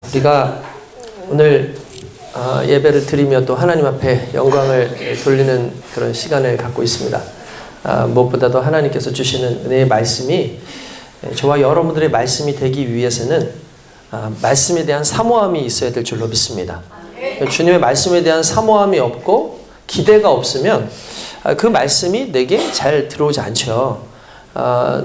우리가 오늘 예배를 드리며 또 하나님 앞에 영광을 돌리는 그런 시간을 갖고 있습니다. 무엇보다도 하나님께서 주시는 은혜의 말씀이 저와 여러분들의 말씀이 되기 위해서는 말씀에 대한 사모함이 있어야 될 줄로 믿습니다. 주님의 말씀에 대한 사모함이 없고 기대가 없으면 그 말씀이 내게 잘 들어오지 않죠.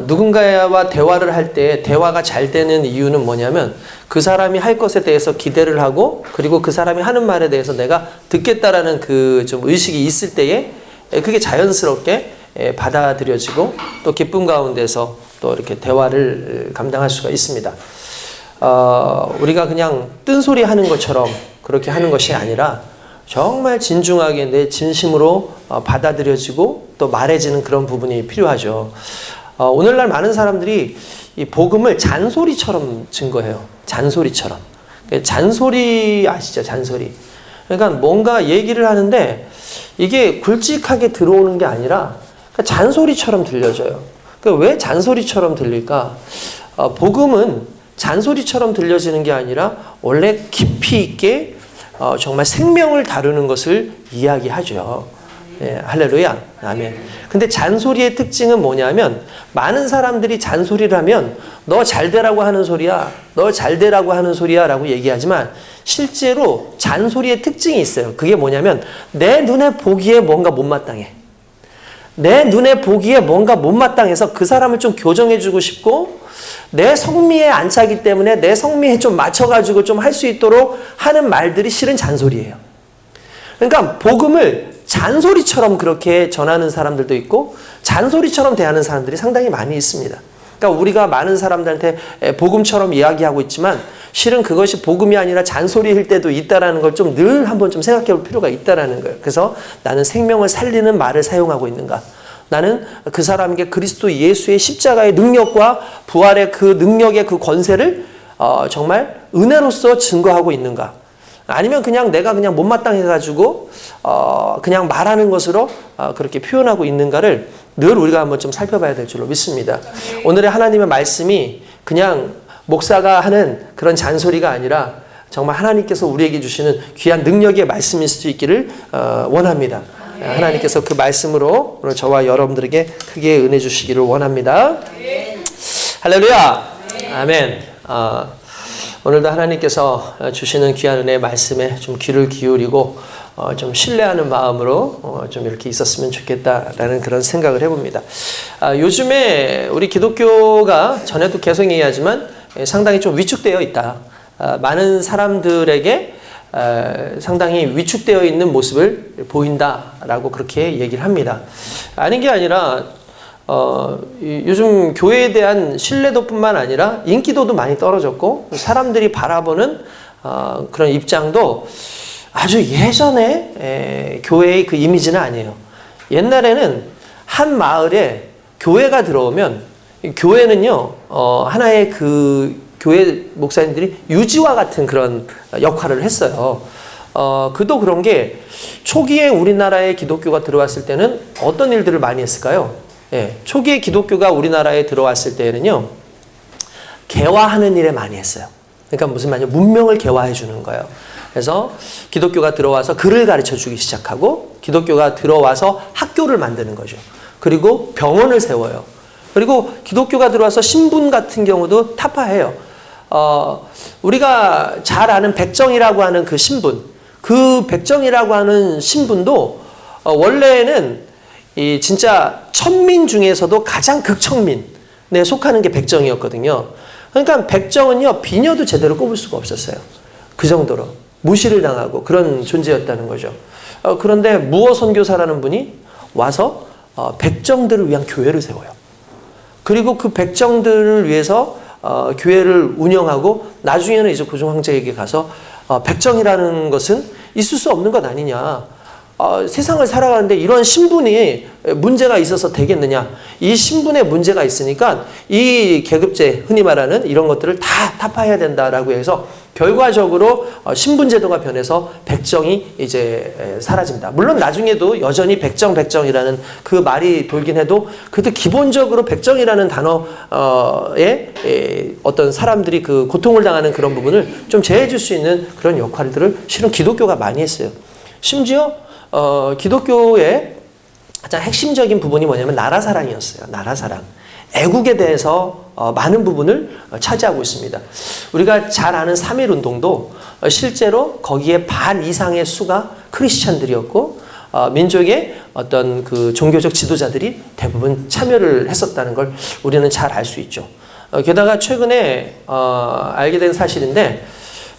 누군가와 대화를 할 때 대화가 잘 되는 이유는 뭐냐면 그 사람이 할 것에 대해서 기대를 하고 그리고 그 사람이 하는 말에 대해서 내가 듣겠다라는 그 좀 의식이 있을 때에 그게 자연스럽게 받아들여지고 또 기쁨 가운데서 또 이렇게 대화를 감당할 수가 있습니다. 우리가 그냥 뜬소리 하는 것처럼 그렇게 하는 것이 아니라 정말 진중하게 내 진심으로 받아들여지고 또 말해지는 그런 부분이 필요하죠. 오늘날 많은 사람들이 이 복음을 잔소리처럼 증거해요. 잔소리처럼. 잔소리 아시죠? 잔소리. 그러니까 뭔가 얘기를 하는데 이게 굵직하게 들어오는 게 아니라 잔소리처럼 들려져요. 왜 잔소리처럼 들릴까? 복음은 잔소리처럼 들려지는 게 아니라 원래 깊이 있게 정말 생명을 다루는 것을 이야기하죠. 예, 할렐루야. 아멘. 근데 잔소리의 특징은 뭐냐면 많은 사람들이 잔소리를 하면 너 잘되라고 하는 소리야. 너 잘되라고 하는 소리야 라고 얘기하지만 실제로 잔소리의 특징이 있어요. 그게 뭐냐면 내 눈에 보기에 뭔가 못마땅해. 내 눈에 보기에 뭔가 못마땅해서 그 사람을 좀 교정해주고 싶고 내 성미에 안 차기 때문에 내 성미에 좀 맞춰가지고 좀 할 수 있도록 하는 말들이 실은 잔소리예요. 그러니까 복음을 잔소리처럼 그렇게 전하는 사람들도 있고 잔소리처럼 대하는 사람들이 상당히 많이 있습니다. 그러니까 우리가 많은 사람들한테 복음처럼 이야기하고 있지만 실은 그것이 복음이 아니라 잔소리일 때도 있다라는 걸 좀 늘 한번 좀 생각해 볼 필요가 있다라는 거예요. 그래서 나는 생명을 살리는 말을 사용하고 있는가? 나는 그 사람에게 그리스도 예수의 십자가의 능력과 부활의 그 능력의 그 권세를 정말 은혜로서 증거하고 있는가? 아니면 그냥 내가 그냥 못마땅해가지고 그냥 말하는 것으로 그렇게 표현하고 있는가를 늘 우리가 한번 좀 살펴봐야 될 줄로 믿습니다. 오늘의 하나님의 말씀이 그냥 목사가 하는 그런 잔소리가 아니라 정말 하나님께서 우리에게 주시는 귀한 능력의 말씀일 수 있기를 원합니다. 하나님께서 그 말씀으로 오늘 저와 여러분들에게 크게 은혜 주시기를 원합니다. 할렐루야. 아멘. 오늘도 하나님께서 주시는 귀한 은혜의 말씀에 좀 귀를 기울이고 좀 신뢰하는 마음으로 좀 이렇게 있었으면 좋겠다라는 그런 생각을 해봅니다. 요즘에 우리 기독교가 전에도 계속 얘기하지만 상당히 좀 위축되어 있다. 많은 사람들에게 상당히 위축되어 있는 모습을 보인다라고 그렇게 얘기를 합니다. 아닌 게 아니라 요즘 교회에 대한 신뢰도뿐만 아니라 인기도도 많이 떨어졌고 사람들이 바라보는 그런 입장도 아주 예전에 교회의 그 이미지는 아니에요. 옛날에는 한 마을에 교회가 들어오면 교회는요 하나의 그 교회 목사님들이 유지와 같은 그런 역할을 했어요. 그도 그런 게 초기에 우리나라에 기독교가 들어왔을 때는 어떤 일들을 많이 했을까요? 예, 초기에 기독교가 우리나라에 들어왔을 때는요, 개화하는 일에 많이 했어요. 그러니까 무슨 말이냐, 문명을 개화해 주는 거예요. 그래서 기독교가 들어와서 글을 가르쳐 주기 시작하고, 기독교가 들어와서 학교를 만드는 거죠. 그리고 병원을 세워요. 그리고 기독교가 들어와서 신분 같은 경우도 타파해요. 우리가 잘 아는 백정이라고 하는 그 신분, 그 백정이라고 하는 신분도 원래는 이 진짜 천민 중에서도 가장 극천민에 속하는 게 백정이었거든요. 그러니까 백정은요 비녀도 제대로 꼽을 수가 없었어요. 그 정도로 무시를 당하고 그런 존재였다는 거죠. 그런데 무어 선교사라는 분이 와서 백정들을 위한 교회를 세워요. 그리고 그 백정들을 위해서 교회를 운영하고 나중에는 이제 고종 황제에게 가서 백정이라는 것은 있을 수 없는 것 아니냐. 세상을 살아가는데 이런 신분이 문제가 있어서 되겠느냐. 이 신분에 문제가 있으니까 이 계급제, 흔히 말하는 이런 것들을 다 타파해야 된다라고 해서 결과적으로 신분제도가 변해서 백정이 이제 사라집니다. 물론 나중에도 여전히 백정이라는 그 말이 돌긴 해도 그래도 기본적으로 백정이라는 단어에 어떤 사람들이 그 고통을 당하는 그런 부분을 좀 제해해 줄 수 있는 그런 역할들을 실은 기독교가 많이 했어요. 심지어 기독교의 가장 핵심적인 부분이 뭐냐면 나라사랑이었어요. 나라사랑. 애국에 대해서 많은 부분을 차지하고 있습니다. 우리가 잘 아는 3.1운동도 실제로 거기에 반 이상의 수가 크리스찬들이었고 민족의 어떤 그 종교적 지도자들이 대부분 참여를 했었다는 걸 우리는 잘 알 수 있죠. 게다가 최근에 알게 된 사실인데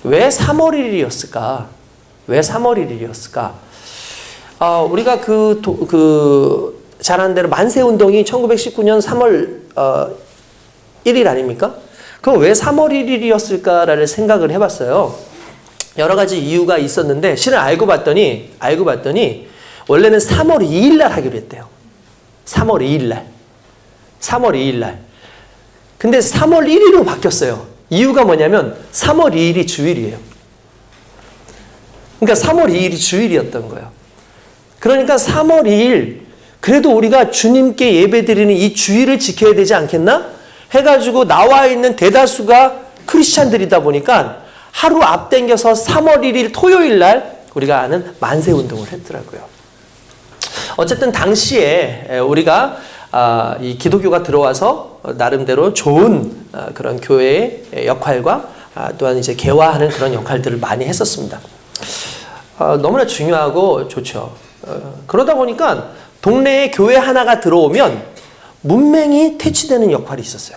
왜 3월 1일이었을까? 왜 3월 1일이었을까? 우리가 잘 아는 대로 만세운동이 1919년 3월 1일 아닙니까? 그럼 왜 3월 1일이었을까라는 생각을 해봤어요. 여러 가지 이유가 있었는데 실은 알고 봤더니 원래는 3월 2일 날 하기로 했대요. 3월 2일 날. 3월 2일 날. 근데 3월 1일로 바뀌었어요. 이유가 뭐냐면 3월 2일이 주일이에요. 그러니까 3월 2일이 주일이었던 거예요. 그러니까 3월 2일 그래도 우리가 주님께 예배드리는 이 주일을 지켜야 되지 않겠나? 해가지고 나와 있는 대다수가 크리스찬들이다 보니까 하루 앞당겨서 3월 1일 토요일 날 우리가 아는 만세운동을 했더라고요. 어쨌든 당시에 우리가 이 기독교가 들어와서 나름대로 좋은 그런 교회의 역할과 또한 이제 개화하는 그런 역할들을 많이 했었습니다. 너무나 중요하고 좋죠. 그러다 보니까 동네에 교회 하나가 들어오면 문맹이 퇴치되는 역할이 있었어요.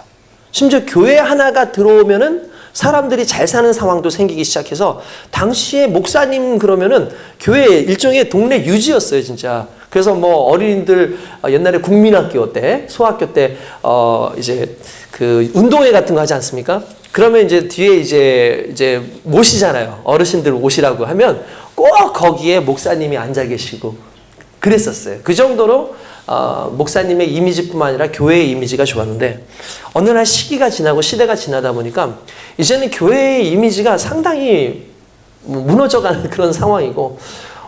심지어 교회 하나가 들어오면은 사람들이 잘 사는 상황도 생기기 시작해서 당시에 목사님 그러면은 교회 일종의 동네 유지였어요, 진짜. 그래서 뭐 어린이들 옛날에 국민학교 때, 소학교 때 이제 그 운동회 같은 거 하지 않습니까? 그러면 이제 뒤에 이제 모시잖아요. 어르신들 오시라고 하면 꼭 거기에 목사님이 앉아 계시고 그랬었어요. 그 정도로 목사님의 이미지뿐만 아니라 교회의 이미지가 좋았는데 어느 날 시기가 지나고 시대가 지나다 보니까 이제는 교회의 이미지가 상당히 무너져가는 그런 상황이고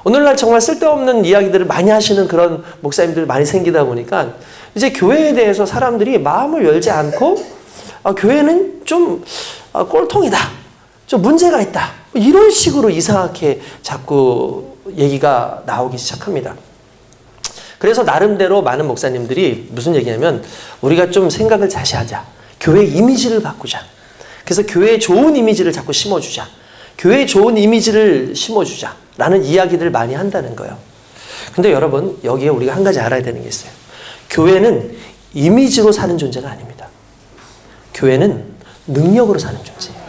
오늘날 정말 쓸데없는 이야기들을 많이 하시는 그런 목사님들이 많이 생기다 보니까 이제 교회에 대해서 사람들이 마음을 열지 않고 교회는 좀 꼴통이다. 좀 문제가 있다. 이런 식으로 이상하게 자꾸 얘기가 나오기 시작합니다. 그래서 나름대로 많은 목사님들이 무슨 얘기냐면 우리가 좀 생각을 다시 하자. 교회 이미지를 바꾸자. 그래서 교회에 좋은 이미지를 자꾸 심어주자. 교회에 좋은 이미지를 심어주자. 라는 이야기들을 많이 한다는 거예요. 근데 여러분 여기에 우리가 한 가지 알아야 되는 게 있어요. 교회는 이미지로 사는 존재가 아닙니다. 교회는 능력으로 사는 존재예요.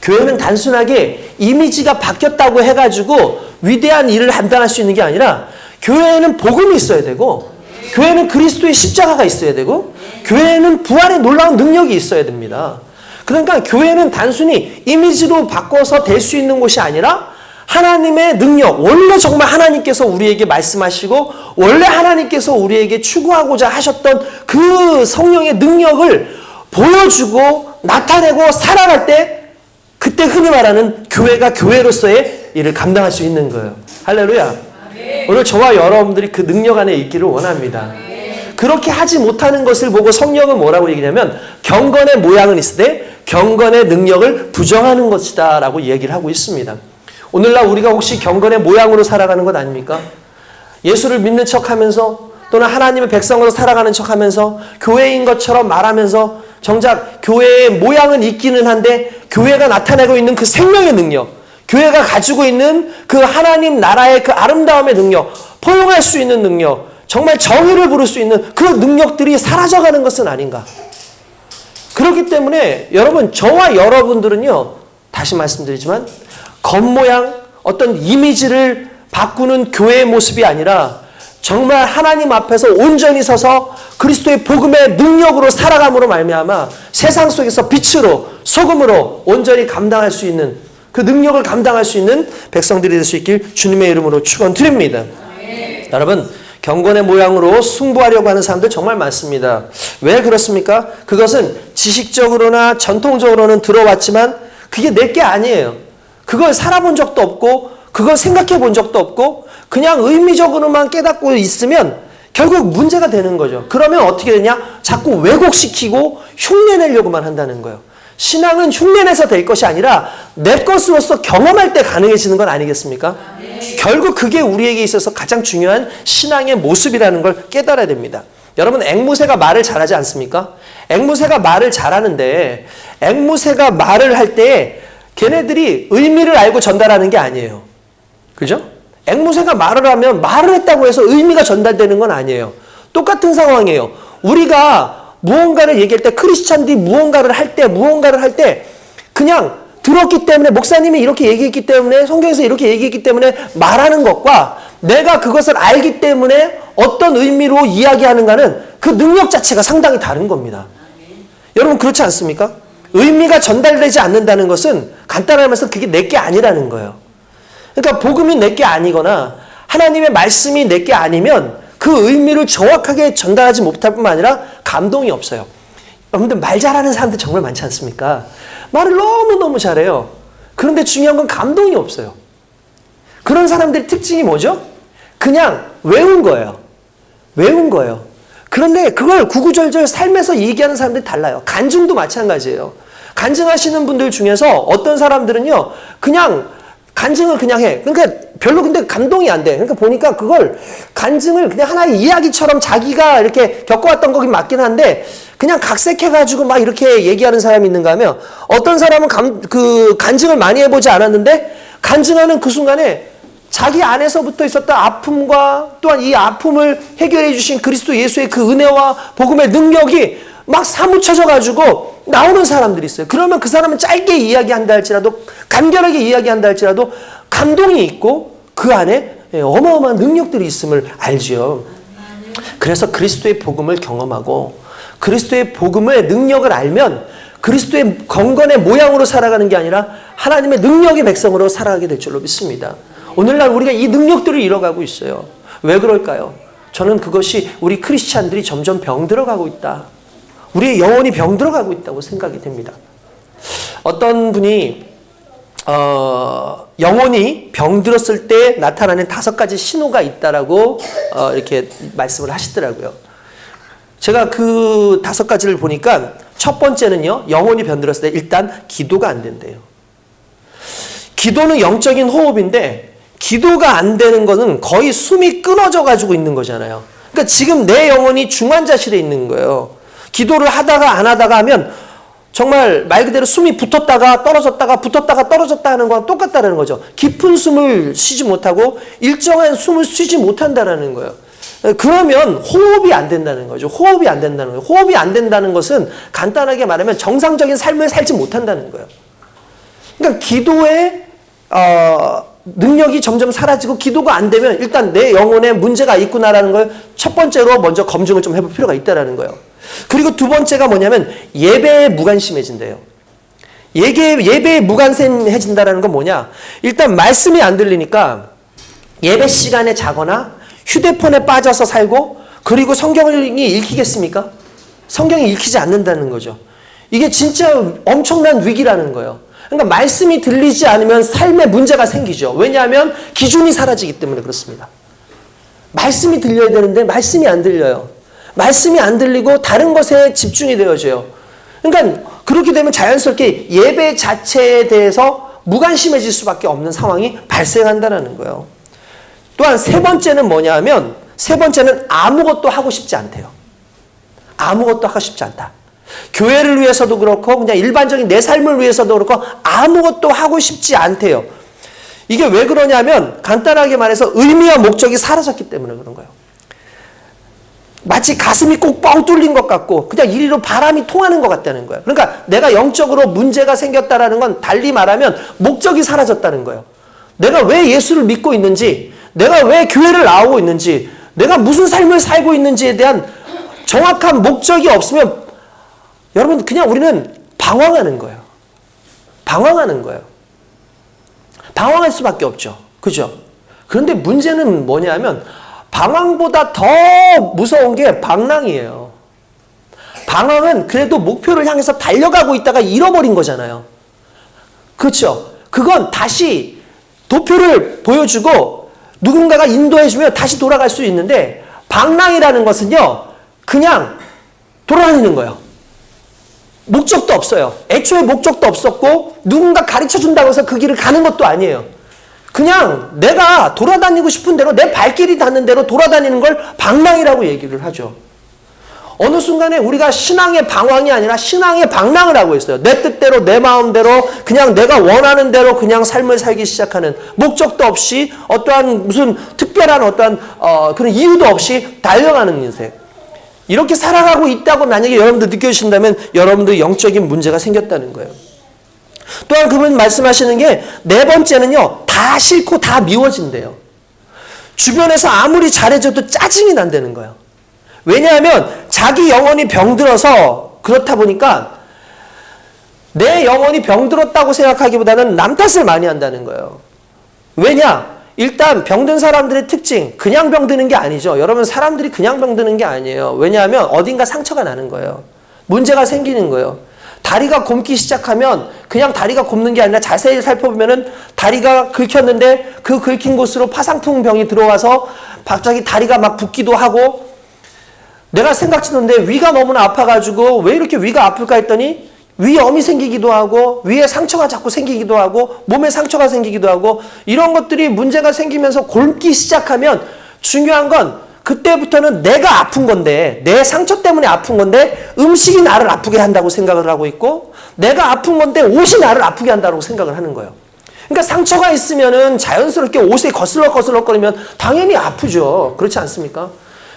교회는 단순하게 이미지가 바뀌었다고 해가지고 위대한 일을 감당할 수 있는 게 아니라 교회에는 복음이 있어야 되고 교회는 그리스도의 십자가가 있어야 되고 교회에는 부활의 놀라운 능력이 있어야 됩니다. 그러니까 교회는 단순히 이미지로 바꿔서 될 수 있는 곳이 아니라 하나님의 능력, 원래 정말 하나님께서 우리에게 말씀하시고 원래 하나님께서 우리에게 추구하고자 하셨던 그 성령의 능력을 보여주고 나타내고 살아갈 때 그때 흔히 말하는 교회가 교회로서의 일을 감당할 수 있는 거예요. 할렐루야. 오늘 저와 여러분들이 그 능력 안에 있기를 원합니다. 그렇게 하지 못하는 것을 보고 성령은 뭐라고 얘기냐면 경건의 모양은 있으되 경건의 능력을 부정하는 것이다 라고 얘기를 하고 있습니다. 오늘날 우리가 혹시 경건의 모양으로 살아가는 것 아닙니까? 예수를 믿는 척하면서 또는 하나님의 백성으로 살아가는 척하면서 교회인 것처럼 말하면서 정작 교회의 모양은 있기는 한데 교회가 나타내고 있는 그 생명의 능력, 교회가 가지고 있는 그 하나님 나라의 그 아름다움의 능력, 포용할 수 있는 능력, 정말 정의를 부를 수 있는 그 능력들이 사라져가는 것은 아닌가. 그렇기 때문에 여러분, 저와 여러분들은요, 다시 말씀드리지만 겉모양, 어떤 이미지를 바꾸는 교회의 모습이 아니라 정말 하나님 앞에서 온전히 서서 그리스도의 복음의 능력으로 살아감으로 말미암아 세상 속에서 빛으로 소금으로 온전히 감당할 수 있는 그 능력을 감당할 수 있는 백성들이 될 수 있길 주님의 이름으로 축원드립니다. 여러분, 경건의 모양으로 승부하려고 하는 사람들 정말 많습니다. 왜 그렇습니까? 그것은 지식적으로나 전통적으로는 들어왔지만 그게 내게 아니에요. 그걸 살아본 적도 없고 그걸 생각해 본 적도 없고 그냥 의미적으로만 깨닫고 있으면 결국 문제가 되는 거죠. 그러면 어떻게 되냐? 자꾸 왜곡시키고 흉내내려고만 한다는 거예요. 신앙은 흉내내서 될 것이 아니라 내 것으로서 경험할 때 가능해지는 건 아니겠습니까? 결국 그게 우리에게 있어서 가장 중요한 신앙의 모습이라는 걸 깨달아야 됩니다. 여러분, 앵무새가 말을 잘하지 않습니까? 앵무새가 말을 잘하는데 앵무새가 말을 할 때 걔네들이 의미를 알고 전달하는 게 아니에요. 그죠? 앵무새가 말을 하면 말을 했다고 해서 의미가 전달되는 건 아니에요. 똑같은 상황이에요. 우리가 무언가를 얘기할 때, 크리스찬들이 무언가를 할 때 그냥 들었기 때문에, 목사님이 이렇게 얘기했기 때문에, 성경에서 이렇게 얘기했기 때문에 말하는 것과 내가 그것을 알기 때문에 어떤 의미로 이야기하는가는 그 능력 자체가 상당히 다른 겁니다. 여러분, 그렇지 않습니까? 의미가 전달되지 않는다는 것은 간단하게 말해서 그게 내게 아니라는 거예요. 그러니까 복음이 내게 아니거나 하나님의 말씀이 내게 아니면 그 의미를 정확하게 전달하지 못할 뿐만 아니라 감동이 없어요. 여러분들, 말 잘하는 사람들 정말 많지 않습니까? 말을 너무너무 잘해요. 그런데 중요한 건 감동이 없어요. 그런 사람들의 특징이 뭐죠? 그냥 외운 거예요. 외운 거예요. 그런데 그걸 구구절절 삶에서 얘기하는 사람들이 달라요. 간증도 마찬가지예요. 간증하시는 분들 중에서 어떤 사람들은요, 그냥 간증을 그냥 해. 그러니까 별로 근데 감동이 안 돼. 그러니까 보니까 그걸 간증을 그냥 하나의 이야기처럼 자기가 이렇게 겪어왔던 거긴 맞긴 한데 그냥 각색해가지고 막 이렇게 얘기하는 사람이 있는가 하면 어떤 사람은 간증을 많이 해보지 않았는데 간증하는 그 순간에 자기 안에서부터 있었던 아픔과 또한 이 아픔을 해결해 주신 그리스도 예수의 그 은혜와 복음의 능력이 막 사무쳐져가지고 나오는 사람들이 있어요. 그러면 그 사람은 짧게 이야기한다 할지라도, 간결하게 이야기한다 할지라도 감동이 있고 그 안에 어마어마한 능력들이 있음을 알지요. 그래서 그리스도의 복음을 경험하고 그리스도의 복음의 능력을 알면 그리스도의 경건의 모양으로 살아가는 게 아니라 하나님의 능력의 백성으로 살아가게 될 줄로 믿습니다. 오늘날 우리가 이 능력들을 잃어가고 있어요. 왜 그럴까요? 저는 그것이 우리 크리스찬들이 점점 병들어가고 있다. 우리의 영혼이 병들어가고 있다고 생각이 됩니다. 어떤 분이 영혼이 병들었을 때 나타나는 5가지 신호가 있다라고 이렇게 말씀을 하시더라고요. 제가 그 5가지를 보니까 첫 번째는요, 영혼이 병들었을 때 일단 기도가 안 된대요. 기도는 영적인 호흡인데 기도가 안 되는 것은 거의 숨이 끊어져 가지고 있는 거잖아요. 그러니까 지금 내 영혼이 중환자실에 있는 거예요. 기도를 하다가 안 하다가 하면 정말 말 그대로 숨이 붙었다가 떨어졌다가 붙었다가 떨어졌다 하는 거랑 똑같다는 거죠. 깊은 숨을 쉬지 못하고 일정한 숨을 쉬지 못한다는 거예요. 그러면 호흡이 안 된다는 거죠. 호흡이 안 된다는 거예요. 호흡이 안 된다는 것은 간단하게 말하면 정상적인 삶을 살지 못한다는 거예요. 그러니까 기도의 능력이 점점 사라지고 기도가 안 되면 일단 내 영혼에 문제가 있구나라는 걸 첫 번째로 먼저 검증을 좀 해볼 필요가 있다는 거예요. 그리고 두 번째가 뭐냐면 예배에 무관심해진대요. 예배에 무관심해진다는 건 뭐냐? 일단 말씀이 안 들리니까 예배 시간에 자거나 휴대폰에 빠져서 살고 그리고 성경이 읽히겠습니까? 성경이 읽히지 않는다는 거죠. 이게 진짜 엄청난 위기라는 거예요. 그러니까 말씀이 들리지 않으면 삶에 문제가 생기죠. 왜냐하면 기준이 사라지기 때문에 그렇습니다. 말씀이 들려야 되는데 말씀이 안 들려요. 말씀이 안 들리고 다른 것에 집중이 되어져요. 그러니까 그렇게 되면 자연스럽게 예배 자체에 대해서 무관심해질 수밖에 없는 상황이 발생한다는 거예요. 또한 세 번째는 뭐냐 하면 세 번째는 아무것도 하고 싶지 않대요. 아무것도 하고 싶지 않다. 교회를 위해서도 그렇고 그냥 일반적인 내 삶을 위해서도 그렇고 아무것도 하고 싶지 않대요. 이게 왜 그러냐면 간단하게 말해서 의미와 목적이 사라졌기 때문에 그런 거예요. 마치 가슴이 꼭 뻥 뚫린 것 같고 그냥 이리로 바람이 통하는 것 같다는 거예요. 그러니까 내가 영적으로 문제가 생겼다라는 건 달리 말하면 목적이 사라졌다는 거예요. 내가 왜 예수를 믿고 있는지, 내가 왜 교회를 나오고 있는지, 내가 무슨 삶을 살고 있는지에 대한 정확한 목적이 없으면 여러분 그냥 우리는 방황하는 거예요. 방황하는 거예요. 방황할 수밖에 없죠. 그죠? 그런데 문제는 뭐냐면 방황보다 더 무서운 게 방랑이에요. 방황은 그래도 목표를 향해서 달려가고 있다가 잃어버린 거잖아요. 그렇죠? 그건 다시 도표를 보여주고 누군가가 인도해주면 다시 돌아갈 수 있는데 방랑이라는 것은요. 그냥 돌아다니는 거예요. 목적도 없어요. 애초에 목적도 없었고 누군가 가르쳐준다고 해서 그 길을 가는 것도 아니에요. 그냥 내가 돌아다니고 싶은 대로 내 발길이 닿는 대로 돌아다니는 걸 방랑이라고 얘기를 하죠. 어느 순간에 우리가 신앙의 방황이 아니라 신앙의 방랑을 하고 있어요. 내 뜻대로 내 마음대로 그냥 내가 원하는 대로 그냥 삶을 살기 시작하는 목적도 없이 어떠한 무슨 특별한 어떠한 그런 이유도 없이 달려가는 인생. 이렇게 살아가고 있다고 만약에 여러분들 느껴지신다면 여러분들 영적인 문제가 생겼다는 거예요. 또한 그분 말씀하시는 게 네 번째는요. 다 싫고 다 미워진대요. 주변에서 아무리 잘해줘도 짜증이 난다는 거예요. 왜냐하면 자기 영혼이 병들어서 그렇다 보니까 내 영혼이 병들었다고 생각하기보다는 남 탓을 많이 한다는 거예요. 왜냐? 일단 병든 사람들의 특징, 그냥 병드는 게 아니죠. 여러분 사람들이 그냥 병드는 게 아니에요. 왜냐하면 어딘가 상처가 나는 거예요. 문제가 생기는 거예요. 다리가 곪기 시작하면 그냥 다리가 곪는 게 아니라 자세히 살펴보면은 다리가 긁혔는데 그 긁힌 곳으로 파상풍병이 들어와서 갑자기 다리가 막 붓기도 하고 내가 생각했는데 위가 너무나 아파가지고 왜 이렇게 위가 아플까 했더니 위염이 생기기도 하고 위에 상처가 자꾸 생기기도 하고 몸에 상처가 생기기도 하고 이런 것들이 문제가 생기면서 곪기 시작하면 중요한 건 그때부터는 내가 아픈 건데 내 상처 때문에 아픈 건데 음식이 나를 아프게 한다고 생각을 하고 있고 내가 아픈 건데 옷이 나를 아프게 한다고 생각을 하는 거예요. 그러니까 상처가 있으면은 자연스럽게 옷에 거슬럭거리면 당연히 아프죠. 그렇지 않습니까?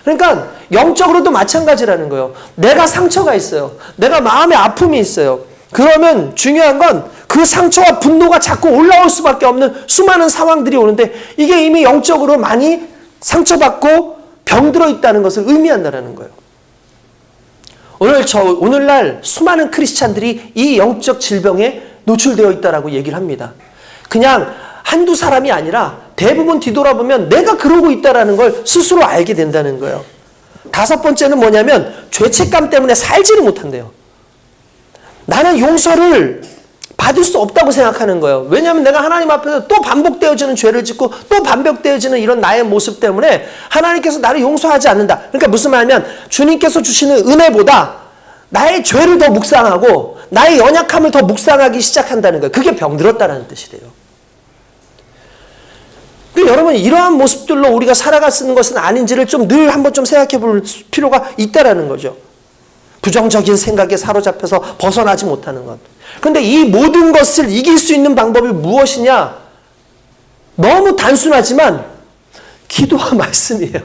그러니까 영적으로도 마찬가지라는 거예요. 내가 상처가 있어요. 내가 마음에 아픔이 있어요. 그러면 중요한 건 그 상처와 분노가 자꾸 올라올 수밖에 없는 수많은 상황들이 오는데 이게 이미 영적으로 많이 상처받고 병들어 있다는 것을 의미한다는 거예요. 오늘날 수많은 크리스찬들이 이 영적 질병에 노출되어 있다라고 얘기를 합니다. 그냥 한두 사람이 아니라 대부분 뒤돌아보면 내가 그러고 있다는 걸 스스로 알게 된다는 거예요. 다섯 번째는 뭐냐면 죄책감 때문에 살지를 못한대요. 나는 용서를 받을 수 없다고 생각하는 거예요. 왜냐하면 내가 하나님 앞에서 또 반복되어지는 죄를 짓고 또 반복되어지는 이런 나의 모습 때문에 하나님께서 나를 용서하지 않는다. 그러니까 무슨 말이냐면 주님께서 주시는 은혜보다 나의 죄를 더 묵상하고 나의 연약함을 더 묵상하기 시작한다는 거예요. 그게 병들었다는 뜻이래요. 그러니까 여러분 이러한 모습들로 우리가 살아가는 것은 아닌지를 좀 늘 한번 좀 생각해 볼 필요가 있다라는 거죠. 부정적인 생각에 사로잡혀서 벗어나지 못하는 것. 그런데 이 모든 것을 이길 수 있는 방법이 무엇이냐? 너무 단순하지만 기도와 말씀이에요.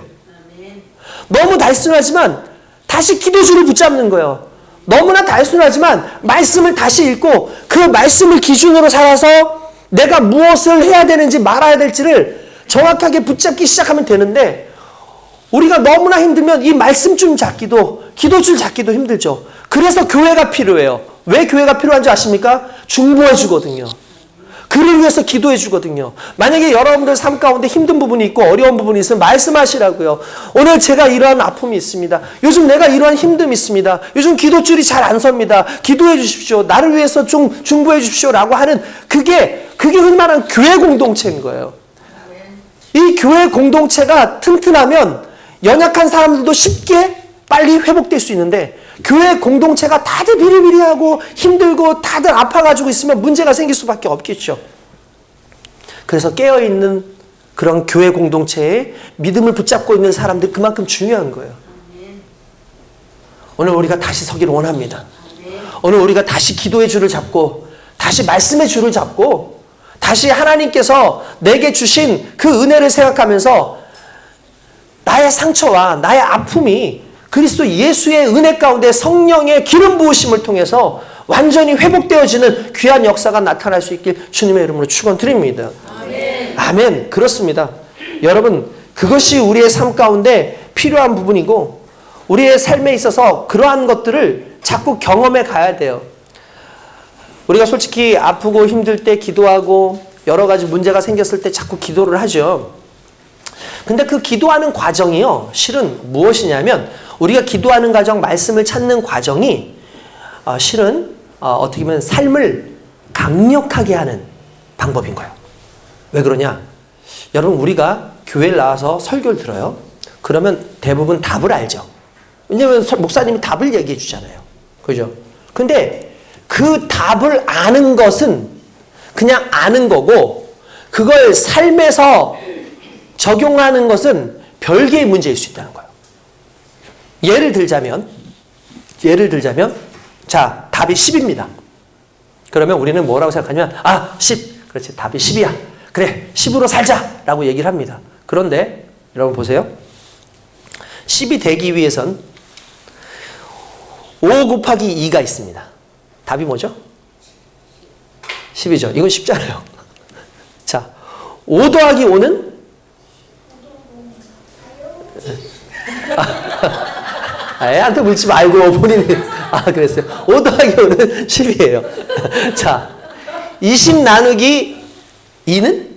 너무 단순하지만 다시 기도줄을 붙잡는 거예요. 너무나 단순하지만 말씀을 다시 읽고 그 말씀을 기준으로 살아서 내가 무엇을 해야 되는지 말아야 될지를 정확하게 붙잡기 시작하면 되는데 우리가 너무나 힘들면 이 말씀줄 잡기도 기도줄 잡기도 힘들죠. 그래서 교회가 필요해요. 왜 교회가 필요한 줄 아십니까? 중보해 주거든요. 그를 위해서 기도해 주거든요. 만약에 여러분들 삶 가운데 힘든 부분이 있고 어려운 부분이 있으면 말씀하시라고요. 오늘 제가 이러한 아픔이 있습니다. 요즘 내가 이러한 힘듦이 있습니다. 요즘 기도줄이 잘 안 섭니다. 기도해 주십시오. 나를 위해서 좀 중보해 주십시오라고 하는 그게 흔히 말하는 교회 공동체인 거예요. 이 교회 공동체가 튼튼하면 연약한 사람들도 쉽게 빨리 회복될 수 있는데 교회 공동체가 다들 비리비리하고 힘들고 다들 아파가지고 있으면 문제가 생길 수밖에 없겠죠. 그래서 깨어있는 그런 교회 공동체에 믿음을 붙잡고 있는 사람들 그만큼 중요한 거예요. 오늘 우리가 다시 서기를 원합니다. 오늘 우리가 다시 기도의 줄을 잡고 다시 말씀의 줄을 잡고 다시 하나님께서 내게 주신 그 은혜를 생각하면서 나의 상처와 나의 아픔이 그리스도 예수의 은혜 가운데 성령의 기름 부으심을 통해서 완전히 회복되어지는 귀한 역사가 나타날 수 있길 주님의 이름으로 축원드립니다. 아멘. 아멘. 그렇습니다. 여러분 그것이 우리의 삶 가운데 필요한 부분이고 우리의 삶에 있어서 그러한 것들을 자꾸 경험해 가야 돼요. 우리가 솔직히 아프고 힘들 때 기도하고 여러 가지 문제가 생겼을 때 자꾸 기도를 하죠. 근데 그 기도하는 과정이요, 실은 무엇이냐면 우리가 기도하는 과정, 말씀을 찾는 과정이 실은 어떻게 보면 삶을 강력하게 하는 방법인 거예요. 왜 그러냐? 여러분, 우리가 교회를 나와서 설교를 들어요. 그러면 대부분 답을 알죠. 왜냐하면 목사님이 답을 얘기해 주잖아요. 그죠? 근데 그 답을 아는 것은 그냥 아는 거고, 그걸 삶에서 적용하는 것은 별개의 문제일 수 있다는 거예요. 예를 들자면, 자, 답이 10입니다. 그러면 우리는 뭐라고 생각하냐면, 10. 그렇지, 답이 10이야. 그래, 10으로 살자! 라고 얘기를 합니다. 그런데, 여러분 보세요. 10이 되기 위해선 5 곱하기 2가 있습니다. 답이 뭐죠? 10이죠. 이건 쉽잖아요. 자, 5 더하기 5는? 애한테 묻지 말고 본인이. 그랬어요. 5 더하기 5는 10이에요. 자, 20 나누기 2는?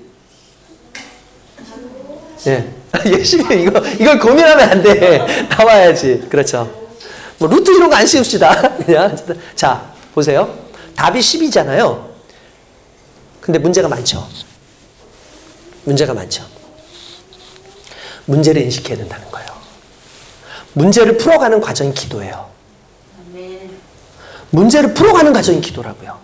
예. 예시면 이걸 고민하면 안 돼. 나와야지. 그렇죠. 뭐 루트 이런 거 안 씌웁시다. 그냥. 자, 보세요. 답이 10이잖아요. 근데 문제가 많죠. 문제를 인식해야 된다는 거예요. 문제를 풀어가는 과정이 기도예요. 문제를 풀어가는 과정이 기도라고요.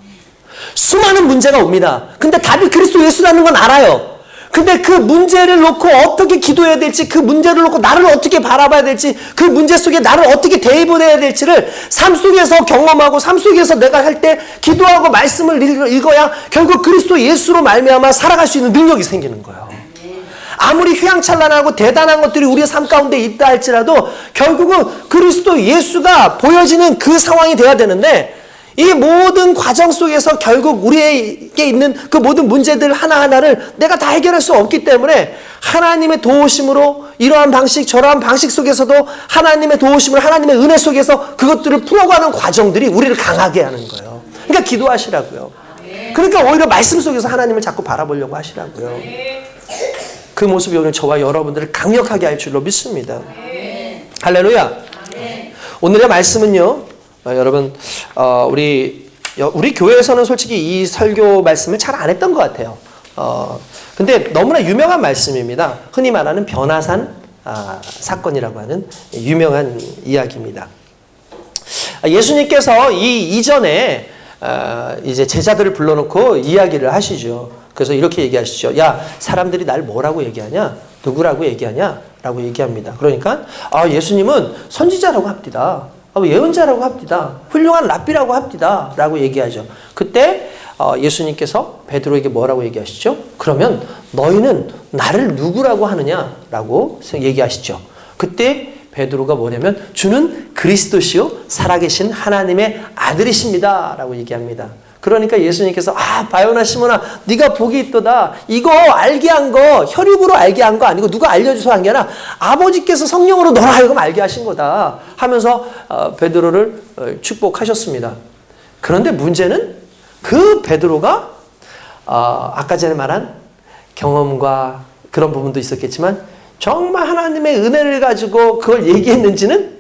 수많은 문제가 옵니다. 근데 답이 그리스도 예수라는 건 알아요. 근데 그 문제를 놓고 어떻게 기도해야 될지, 그 문제를 놓고 나를 어떻게 바라봐야 될지, 그 문제 속에 나를 어떻게 대입해야 될지를 삶 속에서 경험하고 삶 속에서 내가 할 때 기도하고 말씀을 읽어야 결국 그리스도 예수로 말미암아 살아갈 수 있는 능력이 생기는 거예요. 아무리 휘황찬란하고 대단한 것들이 우리의 삶 가운데 있다 할지라도 결국은 그리스도 예수가 보여지는 그 상황이 돼야 되는데, 이 모든 과정 속에서 결국 우리에게 있는 그 모든 문제들 하나하나를 내가 다 해결할 수 없기 때문에 하나님의 도우심으로 이러한 방식 저러한 방식 속에서도 하나님의 도우심을, 하나님의 은혜 속에서 그것들을 풀어가는 과정들이 우리를 강하게 하는 거예요. 그러니까 기도하시라고요. 그러니까 오히려 말씀 속에서 하나님을 자꾸 바라보려고 하시라고요. 그 모습이 오늘 저와 여러분들을 강력하게 할 줄로 믿습니다. 할렐루야. 오늘의 말씀은요, 여러분, 우리 교회에서는 솔직히 이 설교 말씀을 잘 안 했던 것 같아요. 근데 너무나 유명한 말씀입니다. 흔히 말하는 변화산 사건이라고 하는 유명한 이야기입니다. 예수님께서 이 이전에 이제 제자들을 불러놓고 이야기를 하시죠. 그래서 이렇게 얘기하시죠. 야, 사람들이 날 뭐라고 얘기하냐? 누구라고 얘기하냐? 라고 얘기합니다. 그러니까 예수님은 선지자라고 합디다. 예언자라고 합디다. 훌륭한 랍비라고 합디다. 라고 얘기하죠. 그때 예수님께서 베드로에게 뭐라고 얘기하시죠? 그러면 너희는 나를 누구라고 하느냐? 라고 얘기하시죠. 그때 베드로가 뭐냐면 주는 그리스도시요 살아계신 하나님의 아들이십니다. 라고 얘기합니다. 그러니까 예수님께서 바요나 시몬아, 네가 복이 있도다. 이거 알게 한 거 혈육으로 알게 한 거 아니고 누가 알려줘서 한 게 아니라 아버지께서 성령으로 너를 하여금 알게 하신 거다 하면서 베드로를 축복하셨습니다. 그런데 문제는 그 베드로가 아까 전에 말한 경험과 그런 부분도 있었겠지만 정말 하나님의 은혜를 가지고 그걸 얘기했는지는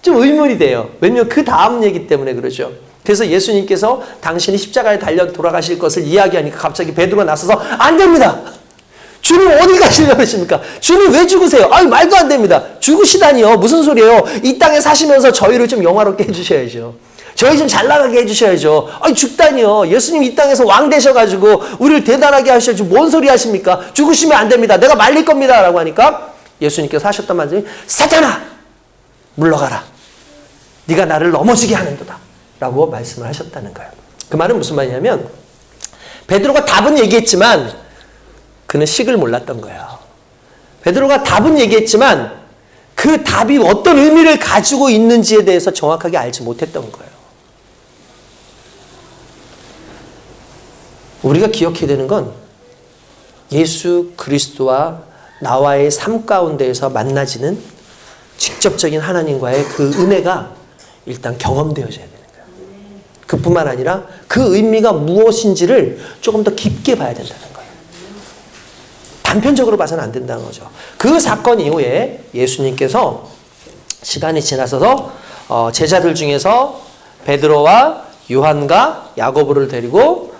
좀 의문이 돼요. 왜냐면 그 다음 얘기 때문에 그러죠. 그래서 예수님께서 당신이 십자가에 달려 돌아가실 것을 이야기하니까 갑자기 베드로가 나서서 안 됩니다. 주님 어디 가시려고 하십니까? 주님 왜 죽으세요? 말도 안 됩니다. 죽으시다니요. 무슨 소리예요? 이 땅에 사시면서 저희를 좀 영화롭게 해주셔야죠. 저희 좀 잘 나가게 해주셔야죠. 죽다니요. 예수님 이 땅에서 왕 되셔가지고 우리를 대단하게 하셔야죠. 뭔 소리 하십니까? 죽으시면 안 됩니다. 내가 말릴 겁니다. 라고 하니까 예수님께서 하셨던 말씀이 사탄아 물러가라. 네가 나를 넘어지게 하는도다. 라고 말씀을 하셨다는 거예요. 그 말은 무슨 말이냐면 베드로가 답은 얘기했지만 그는 식을 몰랐던 거예요. 베드로가 답은 얘기했지만 그 답이 어떤 의미를 가지고 있는지에 대해서 정확하게 알지 못했던 거예요. 우리가 기억해야 되는 건 예수 그리스도와 나와의 삶 가운데에서 만나지는 직접적인 하나님과의 그 은혜가 일단 경험되어져야 돼요. 그뿐만 아니라 그 의미가 무엇인지를 조금 더 깊게 봐야 된다는 거예요. 단편적으로 봐서는 안 된다는 거죠. 그 사건 이후에 예수님께서 시간이 지나서서 제자들 중에서 베드로와 요한과 야고보를 데리고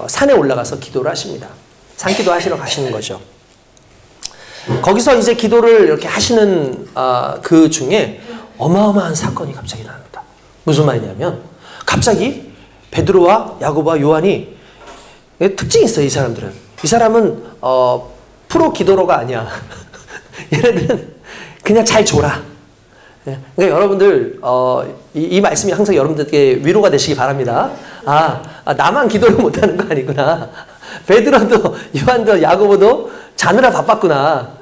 산에 올라가서 기도를 하십니다. 산기도 하시러 가시는 거죠. 거기서 이제 기도를 이렇게 하시는 그 중에 어마어마한 사건이 갑자기 나옵니다. 무슨 말이냐면 갑자기 베드로와 야고보와 요한이 특징이 있어요. 이 사람들은. 이 사람은 프로 기도로가 아니야. 얘네들은 그냥 잘 졸아. 그러니까 여러분들 이 말씀이 항상 여러분들께 위로가 되시기 바랍니다. 나만 기도를 못하는 거 아니구나. 베드로도 요한도 야고보도 자느라 바빴구나.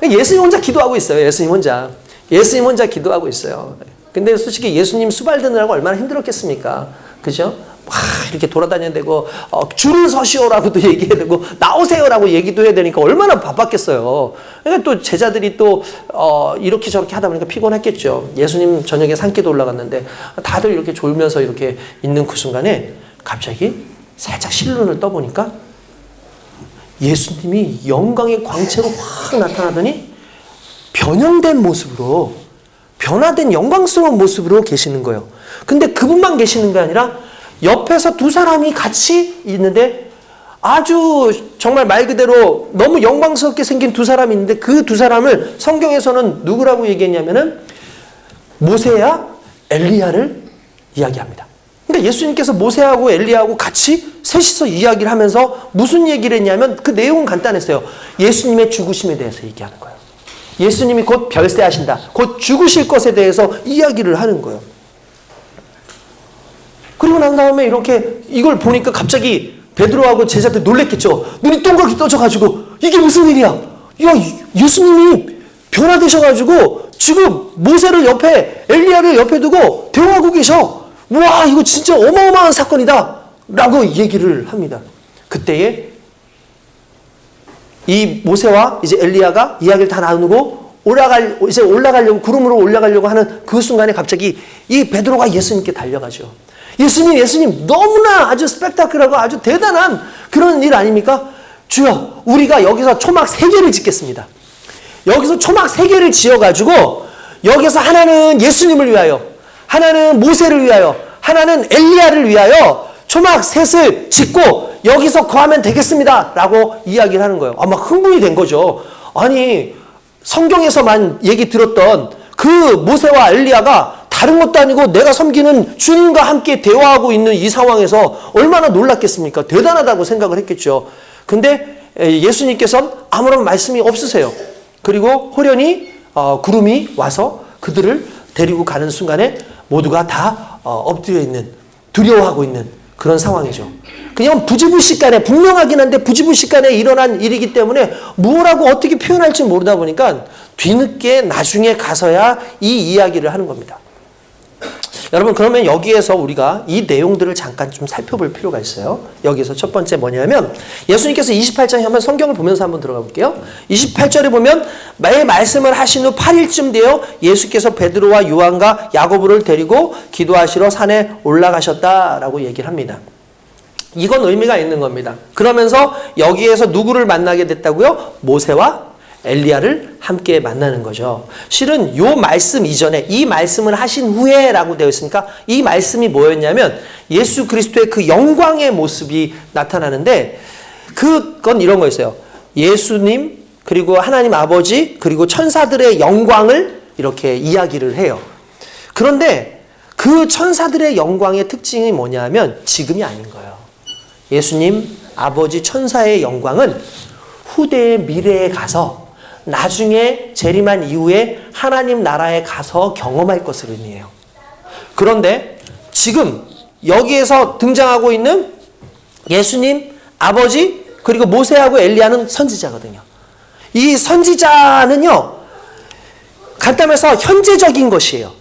예수님 혼자 기도하고 있어요. 예수님 혼자 기도하고 있어요. 근데 솔직히 예수님 수발드느라고 얼마나 힘들었겠습니까? 그죠? 이렇게 돌아다녀야 되고 줄을 서시오라고도 얘기해야 되고 나오세요라고 얘기도 해야 되니까 얼마나 바빴겠어요. 그러니까 또 제자들이 또 이렇게 저렇게 하다 보니까 피곤했겠죠. 예수님 저녁에 산기도 올라갔는데 다들 이렇게 졸면서 이렇게 있는 그 순간에 갑자기 살짝 실눈을 떠보니까 예수님이 영광의 광채로 확 나타나더니 변형된 모습으로, 변화된 영광스러운 모습으로 계시는 거예요. 근데 그분만 계시는 게 아니라 옆에서 두 사람이 같이 있는데 아주 정말 말 그대로 너무 영광스럽게 생긴 두 사람이 있는데 그 두 사람을 성경에서는 누구라고 얘기했냐면은 모세와 엘리야를 이야기합니다. 그러니까 예수님께서 모세하고 엘리야하고 같이 셋이서 이야기를 하면서 무슨 얘기를 했냐면 그 내용은 간단했어요. 예수님의 죽으심에 대해서 얘기하는 거예요. 예수님이 곧 별세하신다. 곧 죽으실 것에 대해서 이야기를 하는 거예요. 그리고 난 다음에 이렇게 이걸 보니까 갑자기 베드로하고 제자들 놀랬겠죠. 눈이 동그랗게 떠져가지고 이게 무슨 일이야? 야, 예수님이 변화되셔가지고 지금 모세를 옆에 엘리야를 옆에 두고 대화하고 계셔. 와, 이거 진짜 어마어마한 사건이다 라고 얘기를 합니다. 그때에 이 모세와 이제 엘리야가 이야기를 다 나누고 올라가려고 구름으로 올라가려고 하는 그 순간에 갑자기 이 베드로가 예수님께 달려가죠. 예수님 너무나 아주 스펙타클하고 아주 대단한 그런 일 아닙니까? 주여, 우리가 여기서 초막 3개를 짓겠습니다. 여기서 초막 3개를 지어가지고 여기서 하나는 예수님을 위하여, 하나는 모세를 위하여, 하나는 엘리야를 위하여 초막 3을 짓고 여기서 거하면 되겠습니다 라고 이야기를 하는 거예요. 막 흥분이 된 거죠. 아니, 성경에서만 얘기 들었던 그 모세와 엘리야가 다른 것도 아니고 내가 섬기는 주님과 함께 대화하고 있는 이 상황에서 얼마나 놀랐겠습니까? 대단하다고 생각을 했겠죠. 근데 예수님께서는 아무런 말씀이 없으세요. 그리고 호련히 구름이 와서 그들을 데리고 가는 순간에 모두가 다 엎드려 있는, 두려워하고 있는 그런 상황이죠. 그냥 부지불식간에, 분명하긴 한데 부지불식간에 일어난 일이기 때문에 뭐라고 어떻게 표현할지 모르다 보니까 뒤늦게 나중에 가서야 이 이야기를 하는 겁니다. 여러분, 그러면 여기에서 우리가 이 내용들을 잠깐 좀 살펴볼 필요가 있어요. 여기서 첫 번째 뭐냐면 예수님께서 28장에 한번 성경을 보면서 한번 들어가 볼게요. 28절에 보면 매 말씀을 하신 후 8일쯤 되어 예수께서 베드로와 요한과 야고보를 데리고 기도하시러 산에 올라가셨다라고 얘기를 합니다. 이건 의미가 있는 겁니다. 그러면서 여기에서 누구를 만나게 됐다고요? 모세와 엘리야를 함께 만나는 거죠. 실은 요 말씀 이전에 이 말씀을 하신 후에라고 되어 있으니까 이 말씀이 뭐였냐면 예수 그리스도의 그 영광의 모습이 나타나는데 그건 이런 거였어요. 예수님 그리고 하나님 아버지 그리고 천사들의 영광을 이렇게 이야기를 해요. 그런데 그 천사들의 영광의 특징이 뭐냐면 지금이 아닌 거예요. 예수님 아버지 천사의 영광은 후대의 미래에 가서 나중에 재림한 이후에 하나님 나라에 가서 경험할 것을 의미해요. 그런데 지금 여기에서 등장하고 있는 예수님, 아버지, 그리고 모세하고 엘리야는 선지자거든요. 이 선지자는요, 간단해서 현재적인 것이에요.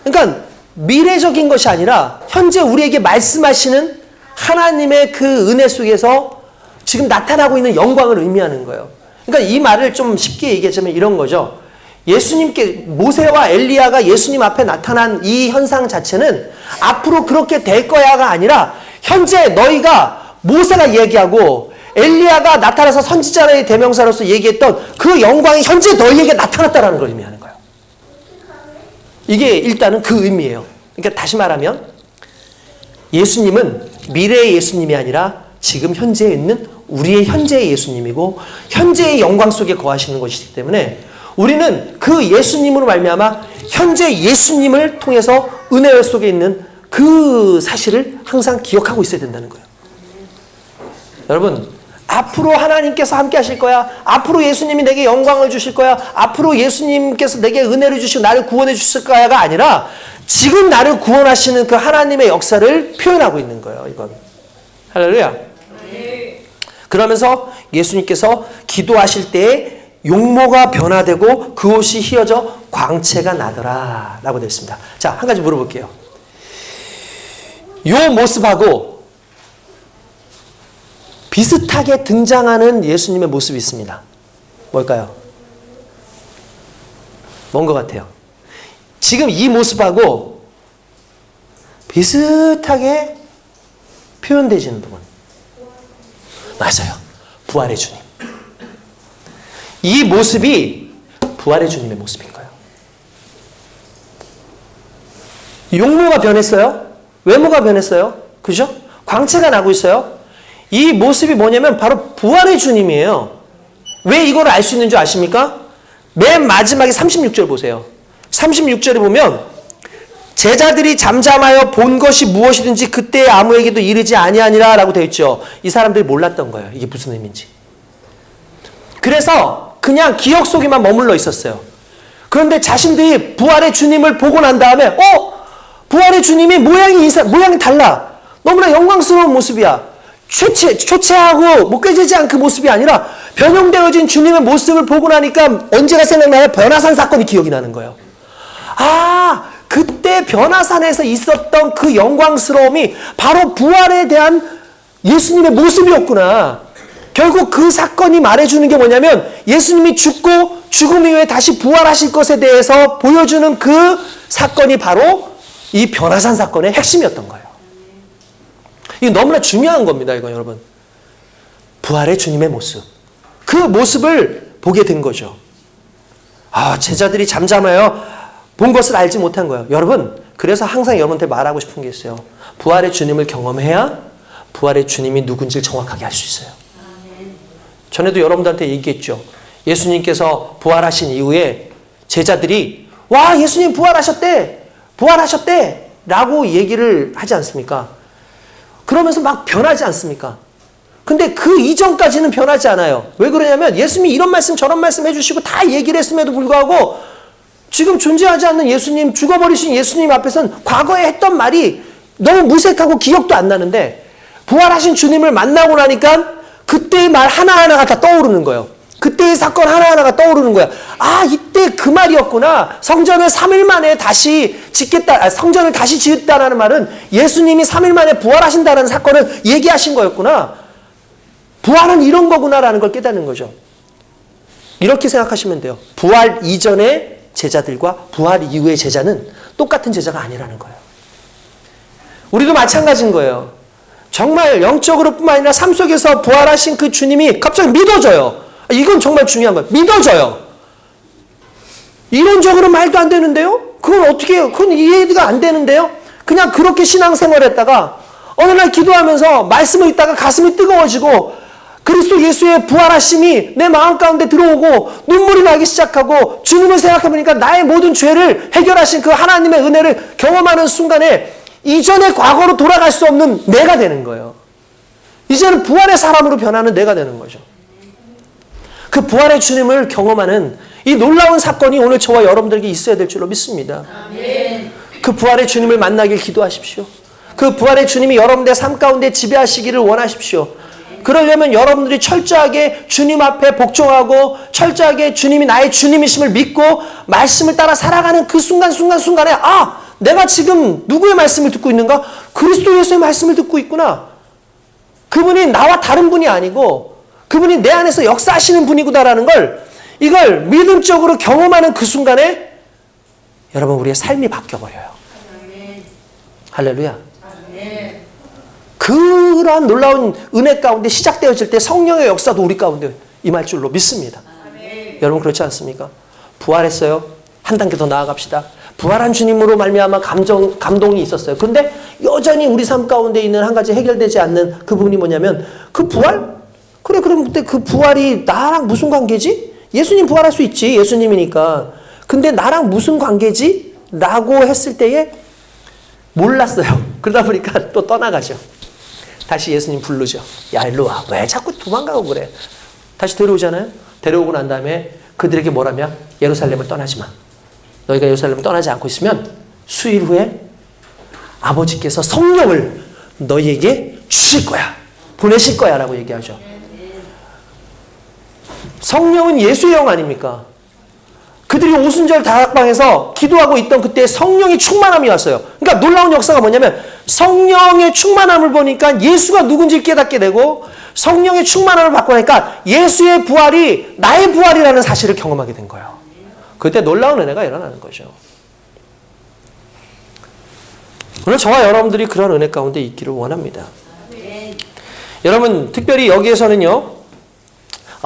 그러니까 미래적인 것이 아니라 현재 우리에게 말씀하시는 하나님의 그 은혜 속에서 지금 나타나고 있는 영광을 의미하는 거예요. 그러니까 이 말을 좀 쉽게 얘기하자면 이런 거죠. 예수님께 모세와 엘리야가 예수님 앞에 나타난 이 현상 자체는 앞으로 그렇게 될 거야가 아니라 현재 너희가 모세가 얘기하고 엘리야가 나타나서 선지자의 대명사로서 얘기했던 그 영광이 현재 너희에게 나타났다라는 걸 의미하는 거예요. 이게 일단은 그 의미예요. 그러니까 다시 말하면 예수님은 미래의 예수님이 아니라 지금 현재에 있는 우리의 현재의 예수님이고 현재의 영광 속에 거하시는 것이기 때문에 우리는 그 예수님으로 말미암아 현재 예수님을 통해서 은혜 속에 있는 그 사실을 항상 기억하고 있어야 된다는 거예요. 여러분, 앞으로 하나님께서 함께 하실 거야. 앞으로 예수님이 내게 영광을 주실 거야. 앞으로 예수님께서 내게 은혜를 주시고 나를 구원해 주실 거야가 아니라 지금 나를 구원하시는 그 하나님의 역사를 표현하고 있는 거예요. 이건. 할렐루야. 그러면서 예수님께서 기도하실 때에 용모가 변화되고 그 옷이 휘어져 광채가 나더라 라고 되어 있습니다. 자, 한 가지 물어볼게요. 요 모습하고 비슷하게 등장하는 예수님의 모습이 있습니다. 뭘까요? 뭔 것 같아요? 지금 이 모습하고 비슷하게 표현되시는 부분. 맞아요. 부활의 주님. 이 모습이 부활의 주님의 모습인 거예요. 용모가 변했어요. 외모가 변했어요. 그죠? 광채가 나고 있어요. 이 모습이 뭐냐면 바로 부활의 주님이에요. 왜 이걸 알 수 있는 줄 아십니까? 맨 마지막에 36절 보세요. 36절에 보면 제자들이 잠잠하여 본 것이 무엇이든지 그때 아무에게도 이르지 아니하니라 라고 되어 있죠. 이 사람들이 몰랐던 거예요. 이게 무슨 의미인지. 그래서 그냥 기억 속에만 머물러 있었어요. 그런데 자신들이 부활의 주님을 보고 난 다음에 부활의 주님이 모양이 달라. 너무나 영광스러운 모습이야. 초췌하고 뭐 꾀지지 않은 그 모습이 아니라 변형되어진 주님의 모습을 보고 나니까 언제가 생각나요? 변화산 사건이 기억이 나는 거예요. 그때 변화산에서 있었던 그 영광스러움이 바로 부활에 대한 예수님의 모습이었구나. 결국 그 사건이 말해주는 게 뭐냐면 예수님이 죽고 죽음 이후에 다시 부활하실 것에 대해서 보여주는 그 사건이 바로 이 변화산 사건의 핵심이었던 거예요. 이게 너무나 중요한 겁니다. 이거 여러분. 부활의 주님의 모습. 그 모습을 보게 된 거죠. 제자들이 잠잠하여 본 것을 알지 못한 거예요. 여러분, 그래서 항상 여러분한테 말하고 싶은 게 있어요. 부활의 주님을 경험해야 부활의 주님이 누군지를 정확하게 알 수 있어요. 전에도 여러분들한테 얘기했죠. 예수님께서 부활하신 이후에 제자들이 예수님 부활하셨대 라고 얘기를 하지 않습니까? 그러면서 막 변하지 않습니까? 근데 그 이전까지는 변하지 않아요. 왜 그러냐면 예수님이 이런 말씀 저런 말씀 해주시고 다 얘기를 했음에도 불구하고 지금 존재하지 않는 예수님, 죽어버리신 예수님 앞에서는 과거에 했던 말이 너무 무색하고 기억도 안 나는데 부활하신 주님을 만나고 나니까 그때의 말 하나하나가 다 떠오르는 거예요. 그때의 사건 하나하나가 떠오르는 거야. 이때 그 말이었구나. 성전을 3일 만에 다시 짓겠다. 성전을 다시 지었다라는 말은 예수님이 3일 만에 부활하신다는 사건을 얘기하신 거였구나. 부활은 이런 거구나라는 걸 깨닫는 거죠. 이렇게 생각하시면 돼요. 부활 이전의 제자들과 부활 이후의 제자는 똑같은 제자가 아니라는 거예요. 우리도 마찬가지인 거예요. 정말 영적으로 뿐만 아니라 삶 속에서 부활하신 그 주님이 갑자기 믿어져요. 이건 정말 중요한 거예요. 믿어져요. 이론적으로 말도 안 되는데요? 그건 이해가 안 되는데요? 그냥 그렇게 신앙생활 했다가 어느 날 기도하면서 말씀을 읽다가 가슴이 뜨거워지고 그리스도 예수의 부활하심이 내 마음 가운데 들어오고 눈물이 나기 시작하고 주님을 생각해보니까 나의 모든 죄를 해결하신 그 하나님의 은혜를 경험하는 순간에 이전의 과거로 돌아갈 수 없는 내가 되는 거예요. 이제는 부활의 사람으로 변하는 내가 되는 거죠. 그 부활의 주님을 경험하는 이 놀라운 사건이 오늘 저와 여러분들에게 있어야 될 줄로 믿습니다. 아멘. 그 부활의 주님을 만나길 기도하십시오. 그 부활의 주님이 여러분들의 삶 가운데 지배하시기를 원하십시오. 그러려면 여러분들이 철저하게 주님 앞에 복종하고 철저하게 주님이 나의 주님이심을 믿고 말씀을 따라 살아가는 그 순간순간에 내가 지금 누구의 말씀을 듣고 있는가? 그리스도 예수의 말씀을 듣고 있구나. 그분이 나와 다른 분이 아니고 그분이 내 안에서 역사하시는 분이구나라는 걸 이걸 믿음적으로 경험하는 그 순간에 여러분 우리의 삶이 바뀌어버려요. 할렐루야. 그러한 놀라운 은혜 가운데 시작되어질 때 성령의 역사도 우리 가운데 임할 줄로 믿습니다. 여러분 그렇지 않습니까? 부활했어요. 한 단계 더 나아갑시다. 부활한 주님으로 말미암아 감동이 있었어요. 그런데 여전히 우리 삶 가운데 있는 한 가지 해결되지 않는 그 부분이 뭐냐면 그 부활? 그래 그럼 그때 그 부활이 나랑 무슨 관계지? 예수님 부활할 수 있지. 예수님이니까. 근데 나랑 무슨 관계지? 라고 했을 때에 몰랐어요. 그러다 보니까 또 떠나가죠. 다시 예수님 부르죠. 야 일로 와. 왜 자꾸 도망가고 그래? 다시 데려오잖아요. 데려오고 난 다음에 그들에게 뭐라며? 예루살렘을 떠나지 마. 너희가 예루살렘을 떠나지 않고 있으면 수일 후에 아버지께서 성령을 너희에게 주실 거야. 보내실 거야 라고 얘기하죠. 성령은 예수의 영 아닙니까? 그들이 오순절 다락방에서 기도하고 있던 그때 성령의 충만함이 왔어요. 그러니까 놀라운 역사가 뭐냐면 성령의 충만함을 보니까 예수가 누군지 깨닫게 되고 성령의 충만함을 받고 나니까 예수의 부활이 나의 부활이라는 사실을 경험하게 된 거예요. 그때 놀라운 은혜가 일어나는 거죠. 오늘 저와 여러분들이 그런 은혜 가운데 있기를 원합니다. 여러분 특별히 여기에서는요.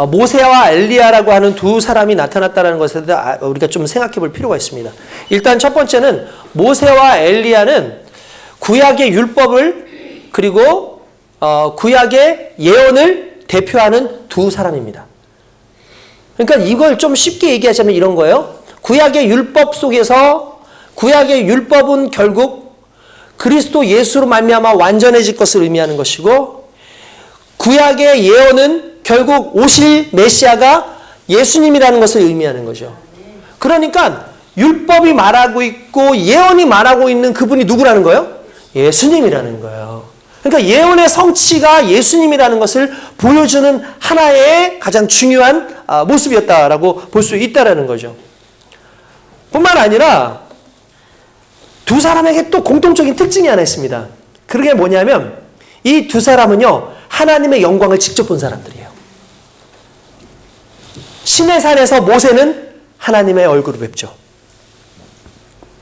모세와 엘리야라고 하는 두 사람이 나타났다는 것에 대해 우리가 좀 생각해 볼 필요가 있습니다. 일단 첫 번째는 모세와 엘리야는 구약의 율법을 그리고 구약의 예언을 대표하는 두 사람입니다. 그러니까 이걸 좀 쉽게 얘기하자면 이런 거예요. 구약의 율법 속에서 구약의 율법은 결국 그리스도 예수로 말미암아 완전해질 것을 의미하는 것이고 구약의 예언은 결국 오실 메시아가 예수님이라는 것을 의미하는 거죠. 그러니까 율법이 말하고 있고 예언이 말하고 있는 그분이 누구라는 거예요? 예수님이라는 거예요. 그러니까 예언의 성취가 예수님이라는 것을 보여주는 하나의 가장 중요한 모습이었다라고 볼 수 있다라는 거죠. 뿐만 아니라 두 사람에게 또 공통적인 특징이 하나 있습니다. 그게 뭐냐면 이 두 사람은요 하나님의 영광을 직접 본 사람들이에요. 시내산에서 모세는 하나님의 얼굴을 뵙죠.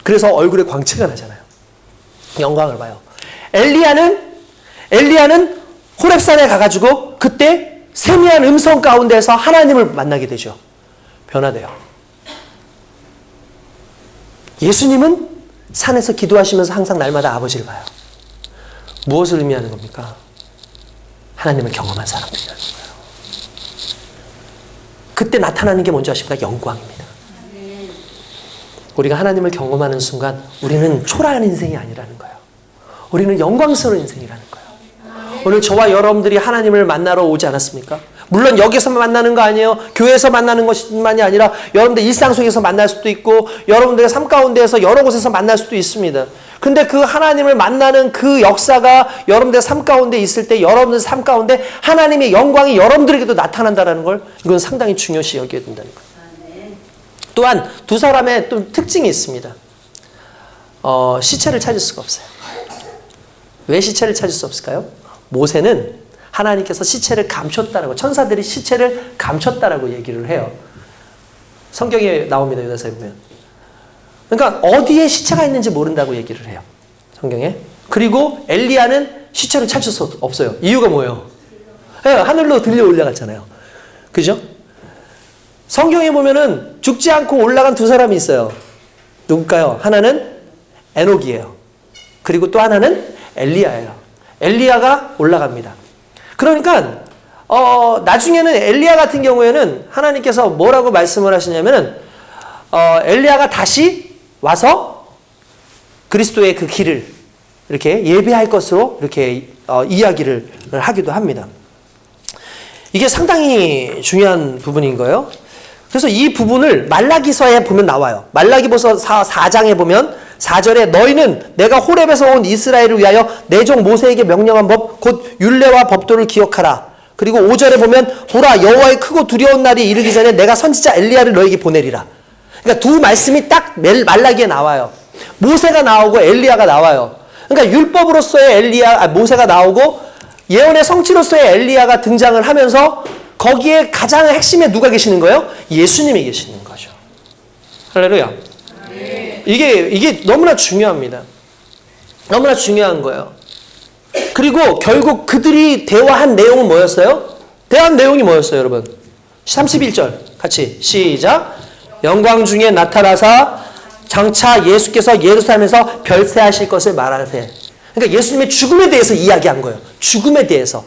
그래서 얼굴에 광채가 나잖아요. 영광을 봐요. 엘리야는 호렙산에 가가지고 그때 세미한 음성 가운데서 하나님을 만나게 되죠. 변화돼요. 예수님은 산에서 기도하시면서 항상 날마다 아버지를 봐요. 무엇을 의미하는 겁니까? 하나님을 경험한 사람들이라는 거예요. 그때 나타나는 게 뭔지 아십니까? 영광입니다. 우리가 하나님을 경험하는 순간 우리는 초라한 인생이 아니라는 거예요. 우리는 영광스러운 인생이라는 거예요. 오늘 저와 여러분들이 하나님을 만나러 오지 않았습니까? 물론 여기서 만나는 거 아니에요. 교회에서 만나는 것만이 아니라 여러분들 일상 속에서 만날 수도 있고 여러분들의 삶 가운데에서 여러 곳에서 만날 수도 있습니다. 근데 그 하나님을 만나는 그 역사가 여러분들의 삶 가운데 있을 때 여러분들 삶 가운데 하나님의 영광이 여러분들에게도 나타난다는 걸 이건 상당히 중요시 여겨야 된다는 거예요. 또한 두 사람의 또 특징이 있습니다. 시체를 찾을 수가 없어요. 왜 시체를 찾을 수 없을까요? 모세는 하나님께서 시체를 감췄다라고 천사들이 시체를 감췄다라고 얘기를 해요. 성경에 나옵니다. 유다서에 보면. 그러니까 어디에 시체가 있는지 모른다고 얘기를 해요. 성경에. 그리고 엘리야는 시체를 찾을 수 없어요. 이유가 뭐예요? 네, 하늘로 들려 올라갔잖아요. 그죠? 성경에 보면은 죽지 않고 올라간 두 사람이 있어요. 누굴까요? 하나는 에녹이에요. 그리고 또 하나는 엘리야예요. 엘리야가 올라갑니다. 그러니까 나중에는 엘리야 같은 경우에는 하나님께서 뭐라고 말씀을 하시냐면은 엘리야가 다시 와서 그리스도의 그 길을 이렇게 예배할 것으로 이렇게 이야기를 하기도 합니다. 이게 상당히 중요한 부분인 거예요. 그래서 이 부분을 말라기서에 보면 나와요. 말라기보서 4장에 보면 4절에 너희는 내가 호렙에서 온 이스라엘을 위하여 내 종 모세에게 명령한 법 곧 율례와 법도를 기억하라. 그리고 5절에 보면 보라 여호와의 크고 두려운 날이 이르기 전에 내가 선지자 엘리야를 너에게 보내리라. 그러니까 두 말씀이 딱 말라기에 나와요. 모세가 나오고 엘리야가 나와요. 그러니까 율법으로서의 모세가 나오고 예언의 성취로서의 엘리야가 등장을 하면서 거기에 가장 핵심에 누가 계시는 거예요? 예수님이 계시는 거죠. 할렐루야. 이게 너무나 중요합니다. 너무나 중요한 거예요. 그리고 결국 그들이 대화한 내용은 뭐였어요? 대화한 내용이 뭐였어요, 여러분? 31절 같이 시작. 영광 중에 나타나사 장차 예수께서 예루살렘에서 별세하실 것을 말하세. 그러니까 예수님의 죽음에 대해서 이야기한 거예요. 죽음에 대해서.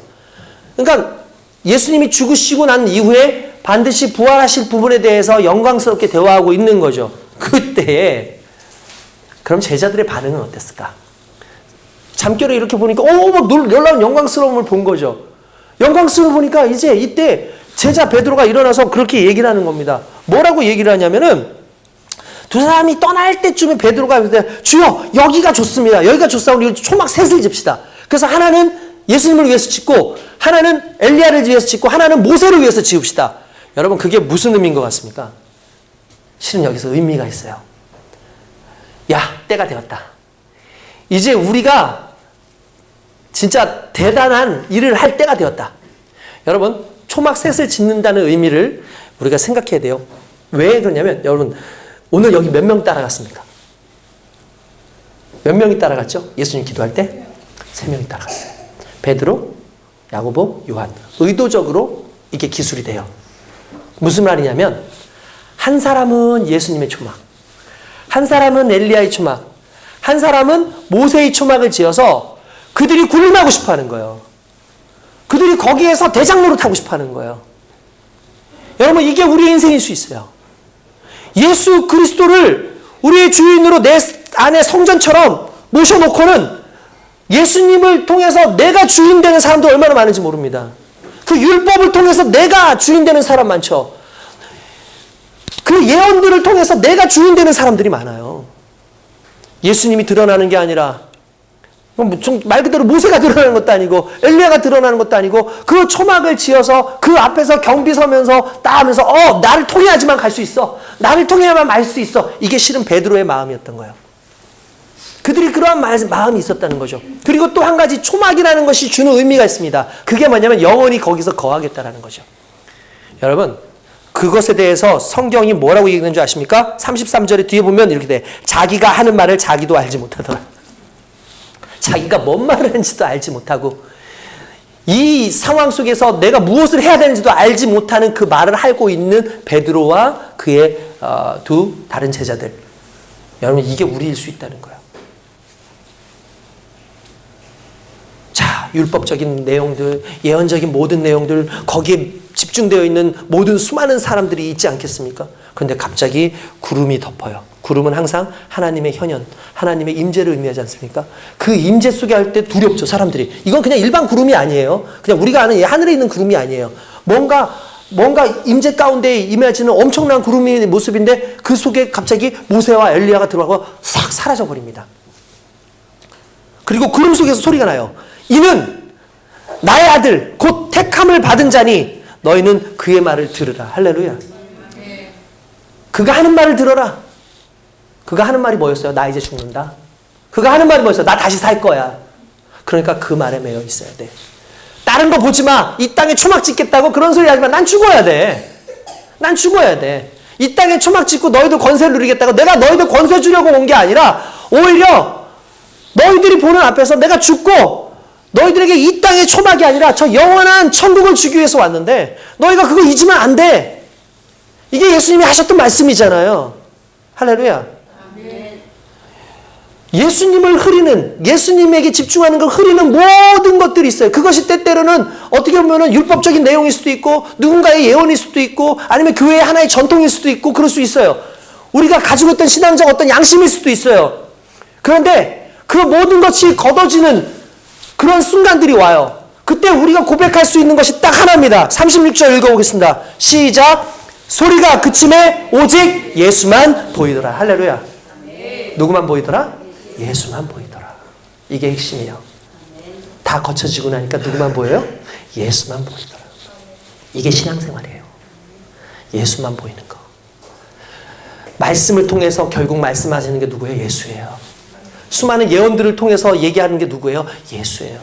그러니까 예수님이 죽으시고 난 이후에 반드시 부활하실 부분에 대해서 영광스럽게 대화하고 있는 거죠. 그때에 그럼 제자들의 반응은 어땠을까? 잠결에 이렇게 보니까 막 놀라운 영광스러움을 본 거죠. 영광스러움을 보니까 이제 이때 제자 베드로가 일어나서 그렇게 얘기를 하는 겁니다. 뭐라고 얘기를 하냐면은 두 사람이 떠날 때쯤에 베드로가 주여 여기가 좋습니다. 여기가 좋사오니 우리 초막 셋을 집시다. 그래서 하나는 예수님을 위해서 짓고 하나는 엘리야를 위해서 짓고 하나는 모세를 위해서 지읍시다. 여러분 그게 무슨 의미인 것 같습니까? 실은 여기서 의미가 있어요. 야, 때가 되었다. 이제 우리가 진짜 대단한 일을 할 때가 되었다. 여러분 초막 셋을 짓는다는 의미를 우리가 생각해야 돼요. 왜 그러냐면 여러분 오늘 여기 몇 명 따라갔습니까? 몇 명이 따라갔죠? 예수님 기도할 때? 3명이 따라갔어요. 베드로, 야고보, 요한. 의도적으로 이게 기술이 돼요. 무슨 말이냐면 한 사람은 예수님의 초막, 한 사람은 엘리야의 초막, 한 사람은 모세의 초막을 지어서 그들이 군림하고 싶어하는 거예요. 그들이 거기에서 대장 노릇하고 싶어하는 거예요. 여러분 이게 우리의 인생일 수 있어요. 예수 그리스도를 우리의 주인으로 내 안에 성전처럼 모셔놓고는 예수님을 통해서 내가 주인 되는 사람도 얼마나 많은지 모릅니다. 그 율법을 통해서 내가 주인 되는 사람 많죠. 그 예언들을 통해서 내가 주인 되는 사람들이 많아요. 예수님이 드러나는 게 아니라 말 그대로 모세가 드러나는 것도 아니고 엘리야가 드러나는 것도 아니고 그 초막을 지어서 그 앞에서 경비 서면서 따하면서 나를 통해야지만 갈 수 있어. 나를 통해야만 말 수 있어. 이게 실은 베드로의 마음이었던 거예요. 그들이 그러한 마음이 있었다는 거죠. 그리고 또 한 가지 초막이라는 것이 주는 의미가 있습니다. 그게 뭐냐면 영원히 거기서 거하겠다라는 거죠. 여러분 그것에 대해서 성경이 뭐라고 얘기하는 줄 아십니까? 33절에 뒤에 보면 이렇게 돼. 자기가 하는 말을 자기도 알지 못하더라. 자기가 뭔 말을 하는지도 알지 못하고 이 상황 속에서 내가 무엇을 해야 되는지도 알지 못하는 그 말을 하고 있는 베드로와 그의 두 다른 제자들. 여러분 이게 우리일 수 있다는 거예요. 자, 율법적인 내용들, 예언적인 모든 내용들 거기에 집중되어 있는 모든 수많은 사람들이 있지 않겠습니까? 그런데 갑자기 구름이 덮어요. 구름은 항상 하나님의 현현, 하나님의 임재를 의미하지 않습니까? 그 임재 속에 할 때 두렵죠, 사람들이. 이건 그냥 일반 구름이 아니에요. 그냥 우리가 아는 하늘에 있는 구름이 아니에요. 뭔가 임재 가운데 임해지는 엄청난 구름의 모습인데 그 속에 갑자기 모세와 엘리야가 들어가고 싹 사라져 버립니다. 그리고 구름 속에서 소리가 나요. 이는 나의 아들 곧 택함을 받은 자니 너희는 그의 말을 들으라. 할렐루야. 그가 하는 말을 들어라. 그가 하는 말이 뭐였어요? 나 이제 죽는다. 그가 하는 말이 뭐였어요? 나 다시 살 거야. 그러니까 그 말에 매여 있어야 돼. 다른 거 보지 마. 이 땅에 초막 짓겠다고 그런 소리 하지 마. 난 죽어야 돼. 난 죽어야 돼. 이 땅에 초막 짓고 너희들 권세를 누리겠다고 내가 너희들 권세 주려고 온 게 아니라 오히려 너희들이 보는 앞에서 내가 죽고 너희들에게 이 땅의 초막이 아니라 저 영원한 천국을 주기 위해서 왔는데 너희가 그거 잊으면 안 돼. 이게 예수님이 하셨던 말씀이잖아요. 할렐루야. 예수님을 흐리는, 예수님에게 집중하는 걸 흐리는 모든 것들이 있어요. 그것이 때때로는 어떻게 보면 율법적인 내용일 수도 있고 누군가의 예언일 수도 있고 아니면 교회의 하나의 전통일 수도 있고 그럴 수 있어요. 우리가 가지고 있던 신앙적 어떤 양심일 수도 있어요. 그런데 그 모든 것이 걷어지는 그런 순간들이 와요. 그때 우리가 고백할 수 있는 것이 딱 하나입니다. 36절 읽어보겠습니다. 시작. 소리가 그침에 오직 예수만 보이더라. 할렐루야. 누구만 보이더라? 예수만 보이더라. 이게 핵심이에요. 다 거쳐지고 나니까 누구만 보여요? 예수만 보이더라. 이게 신앙생활이에요. 예수만 보이는 거. 말씀을 통해서 결국 말씀하시는 게 누구예요? 예수예요. 수많은 예언들을 통해서 얘기하는 게 누구예요? 예수예요.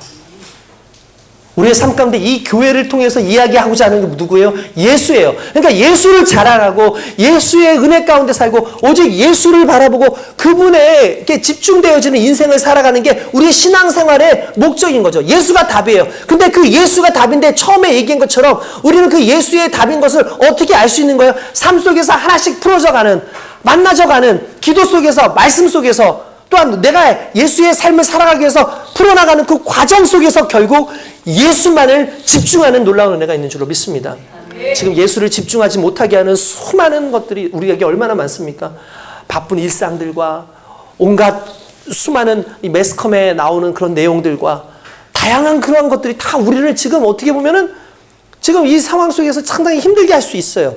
우리의 삶 가운데 이 교회를 통해서 이야기하고자 하는 게 누구예요? 예수예요. 그러니까 예수를 자랑하고 예수의 은혜 가운데 살고 오직 예수를 바라보고 그분에게 집중되어지는 인생을 살아가는 게 우리의 신앙생활의 목적인 거죠. 예수가 답이에요. 근데 그 예수가 답인데 처음에 얘기한 것처럼 우리는 그 예수의 답인 것을 어떻게 알 수 있는 거예요? 삶 속에서 하나씩 풀어져가는, 만나져가는 기도 속에서, 말씀 속에서, 또한 내가 예수의 삶을 살아가기 위해서 풀어나가는 그 과정 속에서 결국 예수만을 집중하는 놀라운 은혜가 있는 줄로 믿습니다. 지금 예수를 집중하지 못하게 하는 수많은 것들이 우리에게 얼마나 많습니까? 바쁜 일상들과 온갖 수많은 이 매스컴에 나오는 그런 내용들과 다양한 그러한 것들이 다 우리를 지금 어떻게 보면은 지금 이 상황 속에서 상당히 힘들게 할 수 있어요.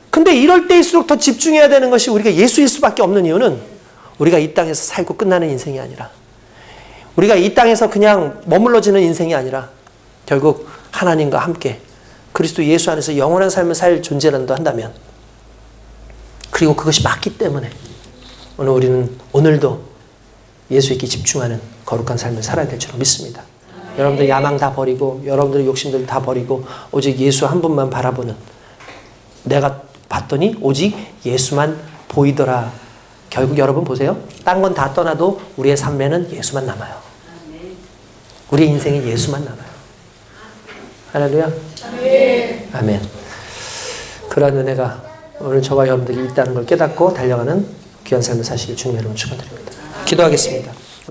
근데 이럴 때일수록 더 집중해야 되는 것이 우리가 예수일 수밖에 없는 이유는 우리가 이 땅에서 살고 끝나는 인생이 아니라, 우리가 이 땅에서 그냥 머물러지는 인생이 아니라 결국 하나님과 함께 그리스도 예수 안에서 영원한 삶을 살 존재란다 한다면, 그리고 그것이 맞기 때문에 오늘 우리는 오늘도 예수에게 집중하는 거룩한 삶을 살아야 될 줄 믿습니다. 여러분들 야망 다 버리고 여러분들의 욕심들 다 버리고 오직 예수 한 분만 바라보는, 내가 봤더니 오직 예수만 보이더라. 결국 여러분 보세요. 딴 건 다 떠나도 우리의 삶에는 예수만 남아요. 우리의 인생에 예수만 남아요. 할렐루야. 아멘. 그러한 은혜가 오늘 저와 여러분들이 있다는 걸 깨닫고 달려가는 귀한 삶을 사시길 주님 이름으로 축원드립니다. 기도하겠습니다.